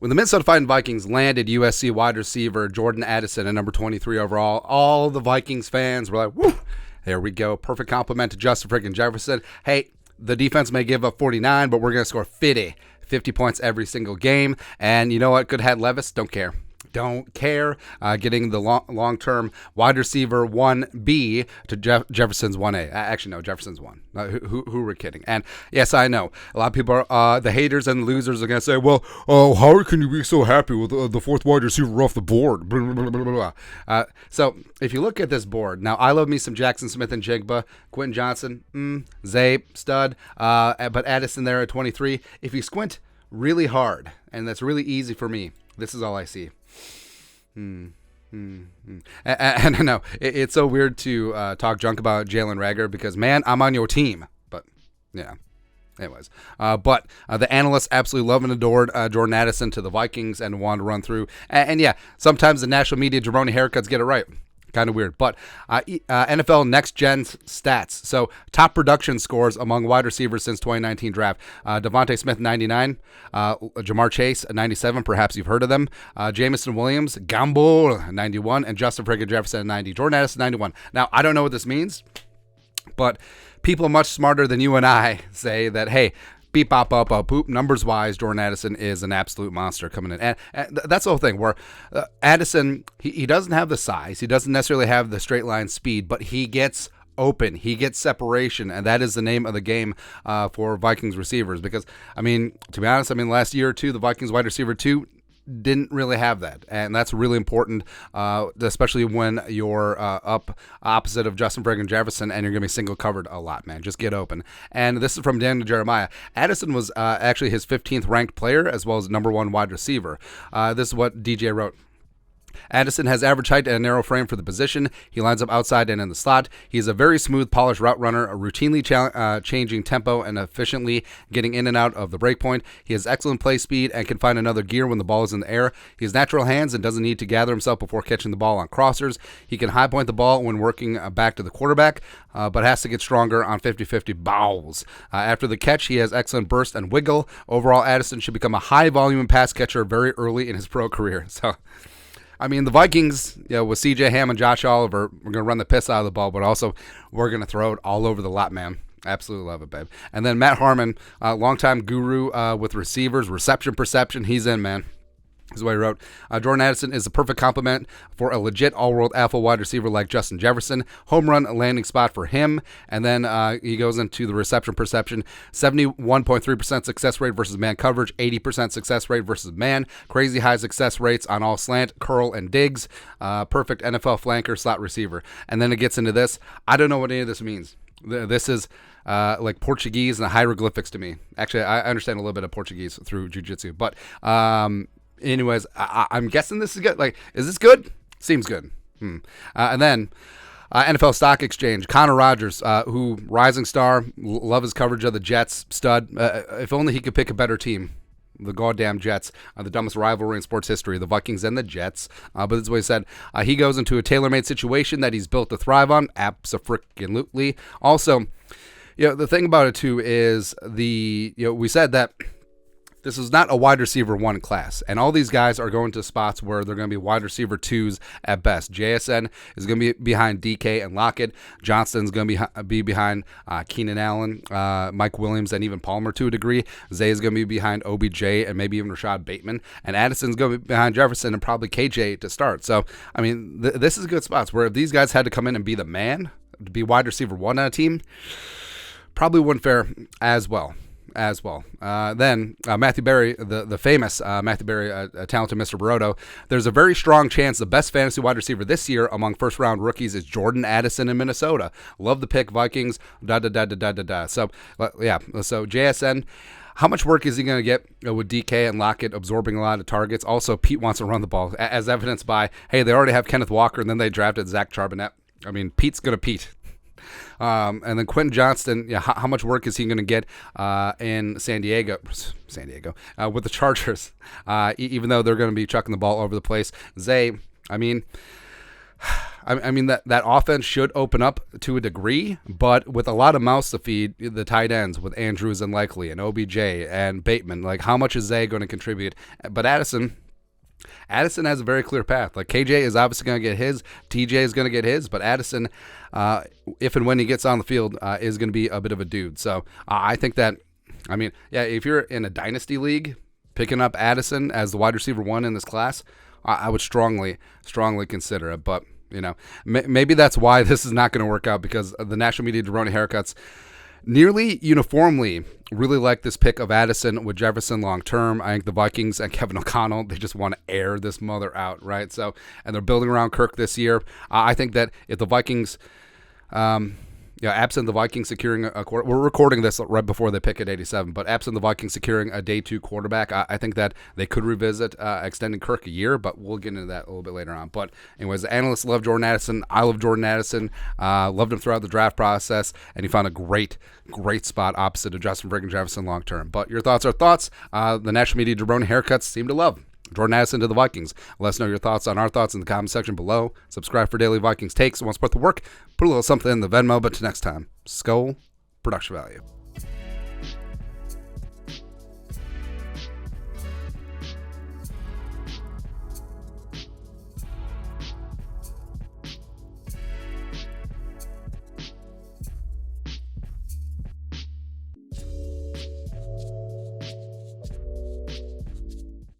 When the Minnesota Vikings landed USC wide receiver Jordan Addison at number 23 overall, all the Vikings fans were like, woo, there we go. Perfect compliment to Justin freaking Jefferson. Hey, the defense may give up 49, but we're going to score 50 points every single game. And you know what? Good head Levis, don't care. Don't care. Getting the long-term wide receiver 1B to Jefferson's 1A. Actually, no, Jefferson's 1. Who were kidding? And yes, I know. A lot of people are, the haters and losers are going to say, well, how can you be so happy with the fourth wide receiver off the board? Blah, blah, blah, blah, blah. So if you look at this board, now I love me some Jackson Smith and Jigba, Quentin Johnson, Zay, stud, but Addison there at 23. If you squint really hard, and that's really easy for me, this is all I see. And I know it's so weird to talk junk about Jalen Reagor because, man, I'm on your team. But, yeah. Anyways. But the analysts absolutely love and adored Jordan Addison to the Vikings and wanted to run through. And yeah, sometimes the national media jabroni haircuts get it right. Kind of weird. But NFL Next Gen stats. So top production scores among wide receivers since 2019 draft. Devontae Smith, 99. Jamar Chase, 97. Perhaps you've heard of them. Jamison Williams, Gamble, 91. And Justin friggin' Jefferson, 90. Jordan Addison, 91. Now, I don't know what this means, but people much smarter than you and I say that, hey, beep, bop, bop, bop, poop. Numbers-wise, Jordan Addison is an absolute monster coming in. And that's the whole thing, where Addison, he doesn't have the size. He doesn't necessarily have the straight line speed, but he gets open. He gets separation, and that is the name of the game for Vikings receivers. Because, I mean, to be honest, last year or two, the Vikings wide receiver 2 didn't really have that, and that's really important, especially when you're up opposite of Justin friggin' Jefferson and you're going to be single covered a lot, man. Just get open. And this is from Daniel Jeremiah. Addison was actually his 15th ranked player as well as number 1 wide receiver. This is what DJ wrote. Addison has average height and a narrow frame for the position. He lines up outside and in the slot. He is a very smooth, polished route runner, routinely changing tempo and efficiently getting in and out of the break point. He has excellent play speed and can find another gear when the ball is in the air. He has natural hands and doesn't need to gather himself before catching the ball on crossers. He can high point the ball when working back to the quarterback, but has to get stronger on 50-50 balls. After the catch, he has excellent burst and wiggle. Overall, Addison should become a high-volume pass catcher very early in his pro career. So, the Vikings, with C.J. Ham and Josh Oliver, we're going to run the piss out of the ball, but also we're going to throw it all over the lot, man. Absolutely love it, babe. And then Matt Harmon, longtime guru with receivers, reception perception, he's in, man. This is what he wrote. Jordan Addison is a perfect complement for a legit all-world alpha wide receiver like Justin Jefferson. Home run landing spot for him. And then he goes into the reception perception. 71.3% success rate versus man coverage. 80% success rate versus man. Crazy high success rates on all slant, curl, and digs. Perfect NFL flanker, slot receiver. And then it gets into this. I don't know what any of this means. This is like Portuguese and the hieroglyphics to me. Actually, I understand a little bit of Portuguese through jiu-jitsu. But anyways, I'm guessing this is good. Like, is this good? Seems good. And then NFL Stock Exchange, Connor Rogers, who rising star, love his coverage of the Jets, stud. If only he could pick a better team. The goddamn Jets, the dumbest rivalry in sports history, the Vikings and the Jets. But this is what he said. He goes into a tailor-made situation that he's built to thrive on. Abso-freaking-lutely. Also, the thing about it too is we said that this is not a wide receiver 1 class, and all these guys are going to spots where they're going to be wide receiver 2s at best. JSN is going to be behind DK and Lockett. Johnston's going to be behind Keenan Allen, Mike Williams, and even Palmer to a degree. Zay is going to be behind OBJ and maybe even Rashad Bateman, and Addison's going to be behind Jefferson and probably KJ to start. So, this is good spots where if these guys had to come in and be the man, to be wide receiver 1 on a team, probably wouldn't fare as well. Then Matthew Berry, the famous Matthew Berry, talented Mr. Baroto. There's a very strong chance the best fantasy wide receiver this year among first-round rookies is Jordan Addison in Minnesota. Love the pick, Vikings. So, yeah. So JSN. How much work is he going to get with DK and Lockett absorbing a lot of targets? Also, Pete wants to run the ball, as evidenced by, hey, they already have Kenneth Walker, and then they drafted Zach Charbonnet. Pete's going to Pete. And then Quentin Johnston, how much work is he going to get in San Diego with the Chargers, even though they're going to be chucking the ball over the place? Zay, I mean, that offense should open up to a degree, but with a lot of mouths to feed, the tight ends with Andrews and Likely and OBJ and Bateman, like how much is Zay going to contribute? But Addison has a very clear path. Like KJ is obviously going to get his, TJ is going to get his, but Addison, if and when he gets on the field, is going to be a bit of a dude. So I think that, I mean, yeah, if you're in a dynasty league, picking up Addison as the wide receiver 1 in this class, I would strongly consider it. But, you know, maybe that's why this is not going to work out, because the national media jabroni haircuts nearly uniformly really like this pick of Addison with Jefferson long term. I think the Vikings and Kevin O'Connell, they just want to air this mother out, right? So, and they're building around Kirk this year. I think that if the Vikings, absent the Vikings securing a quarter, we're recording this right before they pick at 87, but absent the Vikings securing a day 2 quarterback, I think that they could revisit extending Kirk a year, but we'll get into that a little bit later on. But anyways, the analysts love Jordan Addison. I love Jordan Addison. Loved him throughout the draft process, and he found a great spot opposite of Justin Jefferson long term. But your thoughts are thoughts. The national media jabroni haircuts seem to love Jordan Addison to the Vikings. Let us know your thoughts on our thoughts in the comment section below. Subscribe for daily Vikings takes. Want to support the work? Put a little something in the Venmo. But to next time, Skull Production Value.